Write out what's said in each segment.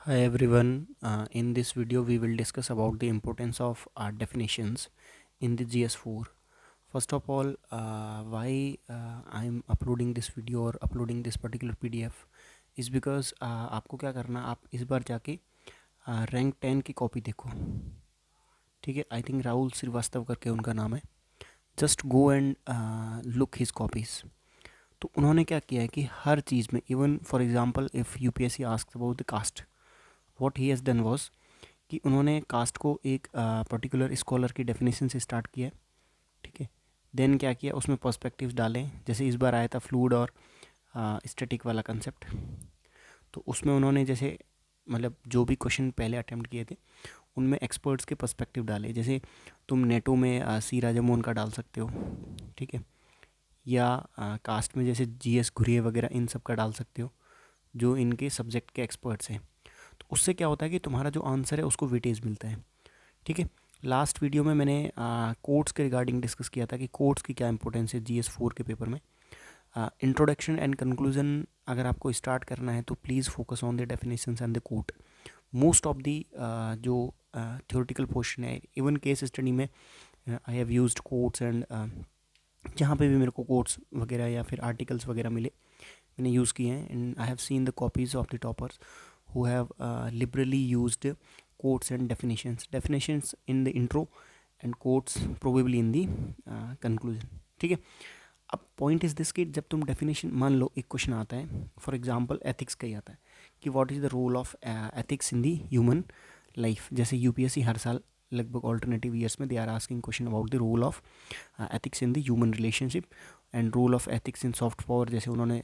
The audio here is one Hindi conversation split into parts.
Hi everyone. In this video, we will discuss about the importance of definitions in the GS4. First of all, why I'm uploading this video or uploading this particular PDF is because आपको क्या करना, आप इस बार जाके रैंक 10 की कॉपी देखो. ठीक है, आई थिंक राहुल श्रीवास्तव करके उनका नाम है. Just go and look his copies. तो उन्होंने क्या किया है कि हर चीज़ में, even for example if UPSC asks about the caste, what he has done was कि उन्होंने कास्ट को एक पर्टिकुलर स्कॉलर की डेफिनेशन से स्टार्ट किया. ठीक है, देन क्या किया, उसमें पर्सपेक्टिव्स डाले. जैसे इस बार आया था फ्लूइड और स्टैटिक वाला कंसेप्ट, तो उसमें उन्होंने जैसे मतलब जो भी क्वेश्चन पहले अटेम्प्ट किए थे उनमें एक्सपर्ट्स के पर्सपेक्टिव डाले. जैसे तुम नेटो में सी राजामोहन का डाल सकते हो. ठीक है, या कास्ट में जैसे जीएस घुरिये वगैरह इन सब का डाल सकते हो जो इनके सब्जेक्ट के एक्सपर्ट्स हैं. तो उससे क्या होता है कि तुम्हारा जो आंसर है उसको वेटेज मिलता है. ठीक है, लास्ट वीडियो में मैंने कोट्स के रिगार्डिंग डिस्कस किया था कि कोट्स की क्या इंपॉर्टेंस है GS4 के पेपर में. इंट्रोडक्शन एंड कंक्लूजन अगर आपको स्टार्ट करना है तो please focus on the definitions and the quote. Most of the जो थ्योरेटिकल पोर्शन है, इवन केस स्टडी में I have used quotes and जहाँ पे भी मेरे को कोट्स वगैरह या फिर आर्टिकल्स वगैरह मिले मैंने यूज़ किए हैं. And I have seen the copies of the toppers who have liberally used quotes and definitions in the intro and quotes probably in the conclusion. ठीक है, अब पॉइंट इज दिस कि जब तुम डेफिनेशन, मान लो एक क्वेश्चन आता है फॉर एग्जांपल एथिक्स का ही आता है कि what is the role of ethics in the human life. जैसे यूपीएससी हर साल लगभग ऑल्टरनेटिव ईयर्स में they are asking question about the role of ethics in the human relationship and role of ethics in soft power. जैसे उन्होंने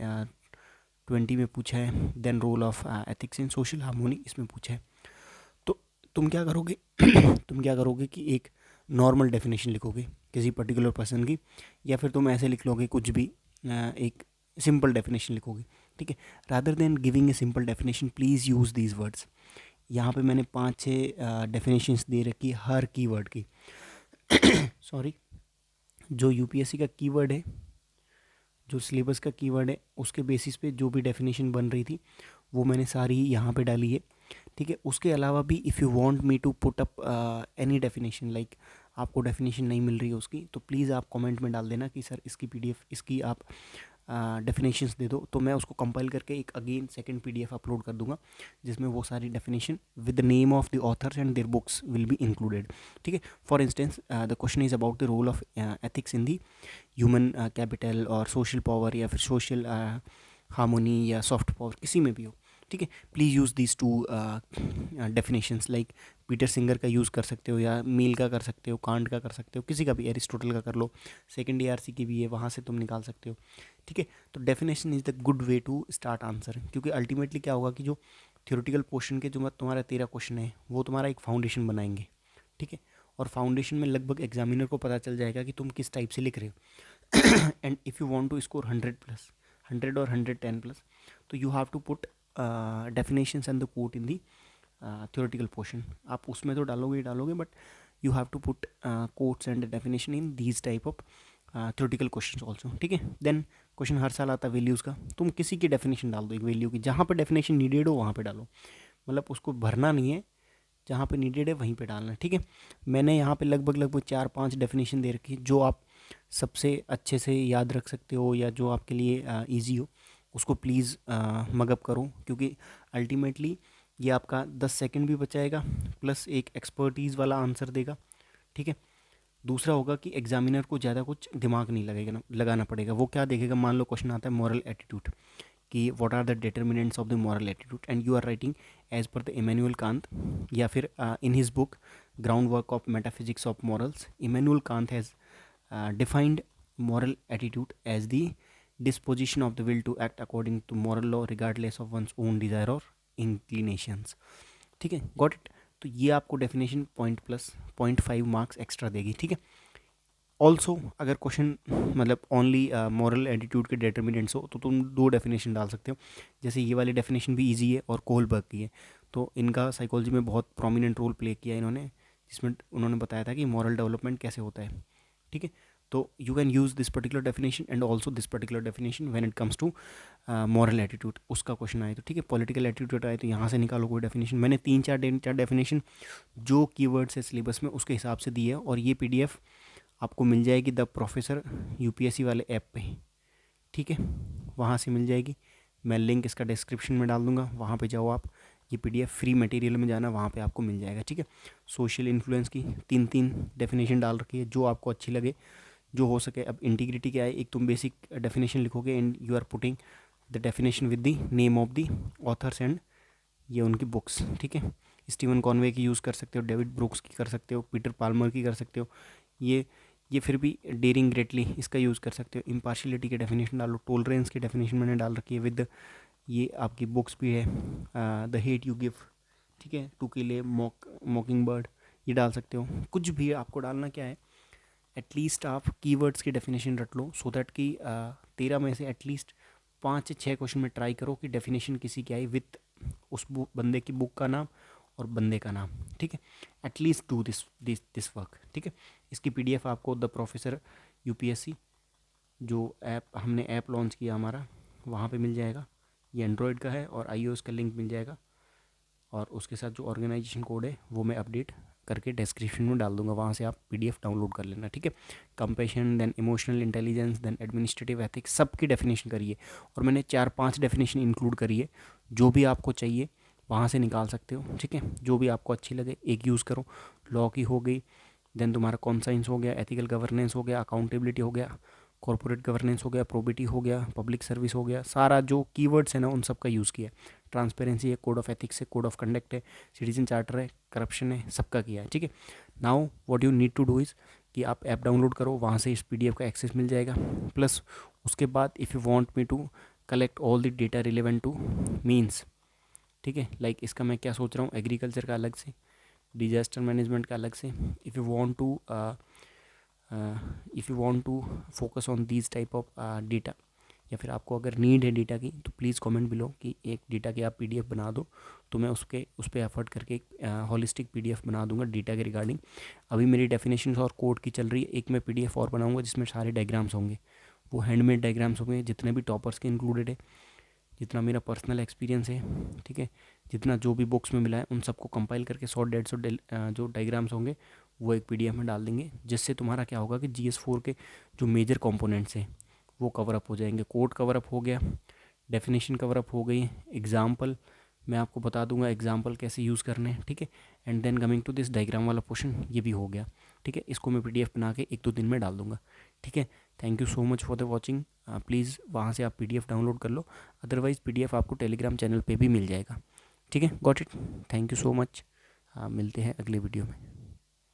20 में पूछा है. Then role of ethics in social harmony इसमें पूछा है. तो तुम क्या करोगे तुम क्या करोगे कि एक नॉर्मल डेफिनेशन लिखोगे किसी पर्टिकुलर पर्सन की, या फिर तुम ऐसे लिख लोगे कुछ भी, एक सिंपल डेफिनेशन लिखोगे. ठीक है, rather than giving a simple definition please use these words. यहाँ पे मैंने 5-6 डेफिनेशंस दे रखी हर कीवर्ड की. सॉरी, जो यूपीएससी का कीवर्ड है, जो सिलेबस का कीवर्ड है, उसके बेसिस पे जो भी डेफिनेशन बन रही थी वो मैंने सारी यहाँ पे डाली है. ठीक है, उसके अलावा भी if you want me to put up any definition, like आपको डेफिनेशन नहीं मिल रही है उसकी, तो प्लीज़ आप कमेंट में डाल देना कि सर इसकी PDF, इसकी आप डेफिनेशंस दे दो. तो मैं उसको कंपाइल करके एक अगेन सेकंड PDF अपलोड कर दूंगा जिसमें वो सारी definition with the name of the authors and their books will be included. ठीक है, for instance the question is about the role of ethics in the human capital और सोशल पावर या फिर सोशल हार्मोनी या सॉफ्ट पावर, किसी में भी हो. ठीक है, please use these two definitions. Like Peter Singer का यूज़ कर सकते हो, या मील का कर सकते हो, कांट का कर सकते हो, किसी का भी, एरिस्टोटल का कर लो, सेकेंड ARC की भी है, वहाँ से तुम निकाल सकते हो. ठीक है, तो definition is the good way to start answer, क्योंकि अल्टीमेटली क्या होगा कि जो थ्योरेटिकल पोर्शन के जो तुम्हारा 13 क्वेश्चन है वो तुम्हारा एक फाउंडेशन बनाएंगे. ठीक है, और फाउंडेशन में लगभग एग्जामिनर को पता चल जाएगा कि तुम किस टाइप से लिख रहे हो. And if you want to score 100+, 100 और 110+, तो you have to put definitions and the quote in the theoretical portion. आप उसमें तो डालोगे ही डालोगे, but you have to put quotes and definition in these type of theoretical question also. ठीक है, देन क्वेश्चन हर साल आता है वैल्यूज़ का. तुम किसी की डेफिनेशन डाल दो एक वैल्यू की, जहाँ पर डेफिनेशन नीडेड हो वहाँ पे डालो. मतलब उसको भरना नहीं है, जहाँ पे नीडेड है वहीं पे डालना है. ठीक है, मैंने यहाँ पे लगभग 4-5 डेफिनेशन दे रखी है जो आप सबसे अच्छे से याद रख सकते हो या जो आपके लिए ईजी हो. उसको प्लीज़ मगअप करो, क्योंकि अल्टीमेटली ये आपका 10 सेकंड भी बचाएगा, प्लस एक एक्सपर्टीज़ वाला आंसर देगा. ठीक है, दूसरा होगा कि एग्जामिनर को ज़्यादा कुछ दिमाग नहीं लगेगा, लगाना पड़ेगा. वो क्या देखेगा, मान लो क्वेश्चन आता है मॉरल एटीट्यूड कि what are the determinants of the moral attitude, and you are writing as per the Immanuel Kant, या फिर in his book groundwork of metaphysics of morals, Immanuel Kant has defined moral attitude as the disposition of the will to act according to moral law regardless of one's own desire or inclinations. ठीक है, गॉट इट. तो ये आपको डेफिनेशन .+0.5 मार्क्स एक्स्ट्रा देगी. ठीक है, ऑल्सो अगर क्वेश्चन मतलब ओनली मॉरल एटीट्यूड के डिटर्मिनेंट्स हो तो तुम 2 डेफिनेशन डाल सकते हो. जैसे ये वाली डेफिनेशन भी ईजी है और कोहलबर्ग की है, तो इनका साइकोलॉजी में बहुत प्रोमिनेंट रोल प्ले किया इन्होंने, जिसमें उन्होंने बताया था कि मॉरल डेवलपमेंट कैसे होता है. ठीक है, तो you can use this particular definition and also this particular definition when it comes to moral attitude. उसका क्वेश्चन आए तो ठीक है, पॉलिटिकल एटीट्यूड आए तो यहाँ से निकालो कोई डेफिनेशन। मैंने तीन चार डेफिनेशन जो कीवर्ड्स है सिलेबस में उसके हिसाब से दी है, और ये पीडीएफ आपको मिल जाएगी द प्रोफेसर यूपीएससी वाले ऐप पे, ठीक है, वहाँ से मिल जाएगी। मैं लिंक इसका डिस्क्रिप्शन में डाल दूंगा, वहाँ पे जाओ आप, ये पीडीएफ फ्री मटेरियल में जाना, वहाँ पे आपको मिल जाएगा, ठीक है। सोशल इन्फ्लुएंस की तीन तीन डेफिनेशन डाल रखी है, जो आपको अच्छी लगे, जो हो सके। अब इंटीग्रिटी क्या है, एक तुम बेसिक डेफिनेशन लिखोगे and you are putting the definition with the name of the authors and ये उनकी बुक्स, ठीक है। स्टीवन कॉनवे की यूज़ कर सकते हो, डेविड ब्रूक्स की कर सकते हो, पीटर पाल्मर की कर सकते हो, ये फिर भी डेयरिंग ग्रेटली इसका यूज़ कर सकते हो। इम्पार्शियलिटी के डेफिनेशन डालो, टोलरेंस की डेफिनेशन मैंने डाल रखी है विद ये आपकी बुक्स भी है, द हेट यू गिव, ठीक है, टू किल ए मॉकिंग बर्ड, ये डाल सकते हो। कुछ भी आपको डालना क्या है, एटलीस्ट आप कीवर्ड्स की डेफिनेशन रट लो, सो दैट कि 13 में से एटलीस्ट 5 से 6 क्वेश्चन में ट्राई करो कि डेफिनेशन किसी की आई विथ उस बंदे की बुक का नाम और बंदे का नाम, ठीक है। At least do this this this work, ठीक है। इसकी पीडीएफ आपको द प्रोफेसर यूपीएससी जो ऐप हमने ऐप लॉन्च किया हमारा, वहाँ पे मिल जाएगा। ये एंड्रॉयड का है और iOS का लिंक मिल जाएगा, और उसके साथ जो ऑर्गेनाइजेशन कोड है वो मैं अपडेट करके डिस्क्रिप्शन में डाल दूंगा, वहाँ से आप पीडीएफ डाउनलोड कर लेना, ठीक है। Compassion, then emotional intelligence, then administrative ethics, सबकी डेफिनेशन करिए, और मैंने 4-5 डेफिनेशन इंक्लूड करी है। जो भी आपको चाहिए वहाँ से निकाल सकते हो, ठीक है, जो भी आपको अच्छी लगे एक यूज़ करो। लॉ की हो गई, देन तुम्हारा कॉन्साइंस हो गया, एथिकल गवर्नेंस हो गया, अकाउंटेबिलिटी हो गया, कॉर्पोरेट गवर्नेंस हो गया, प्रोबिटी हो गया, पब्लिक सर्विस हो गया, सारा जो कीवर्ड्स है ना उन सब का यूज़ किया है। ट्रांसपेरेंसी है, कोड ऑफ एथिक्स है, कोड ऑफ कंडक्ट है, सिटीजन चार्टर है, करप्शन है, सबका किया है, ठीक है। Now what you need to do is कि आप ऐप डाउनलोड करो, वहाँ से इस पीडीएफ का एक्सेस मिल जाएगा। प्लस उसके बाद if you want me to collect all the data relevant to means, ठीक है, लाइक इसका मैं क्या सोच रहा हूँ, एग्रीकल्चर का अलग से, डिजास्टर मैनेजमेंट का अलग से। If you want to focus on these type of data, या फिर आपको अगर नीड है डेटा की, तो प्लीज़ कमेंट बिलो कि एक डेटा की आप पीडीएफ बना दो, तो मैं उस पर एफर्ट करके एक होलिस्टिक पीडीएफ बना दूंगा डेटा के रिगार्डिंग। अभी मेरी डेफिनेशंस और कोड की चल रही है, एक मैं पीडीएफ और बनाऊंगा जिसमें सारे डायग्राम्स होंगे, वो हैंडमेड डायग्राम्स होंगे, जितने भी टॉपर्स के इंक्लूडेड है, जितना मेरा पर्सनल एक्सपीरियंस है, ठीक है, जितना जो भी बुक्स में मिला है, उन सबको कंपाइल करके 100-150 जो डायग्राम्स होंगे वो एक पीडीएफ में डाल देंगे, जिससे तुम्हारा क्या होगा कि GS4 के जो मेजर कंपोनेंट्स हैं वो कवर अप हो जाएंगे। कोड कवर अप हो गया, डेफिनेशन कवर अप हो गई, एग्जाम्पल मैं आपको बता दूंगा एग्जाम्पल कैसे यूज़ करने हैं, ठीक है। And then coming to this diagram वाला पोर्शन, ये भी हो गया, ठीक है। इसको मैं पीडीएफ बना के 1-2 दिन में डाल दूंगा, ठीक है। Thank you so much for the watching. Please वहाँ से आप पीडीएफ डाउनलोड कर लो, अदरवाइज़ पीडीएफ आपको टेलीग्राम चैनल पे भी मिल जाएगा, ठीक है। Got it, thank you so much. मिलते हैं अगले वीडियो में।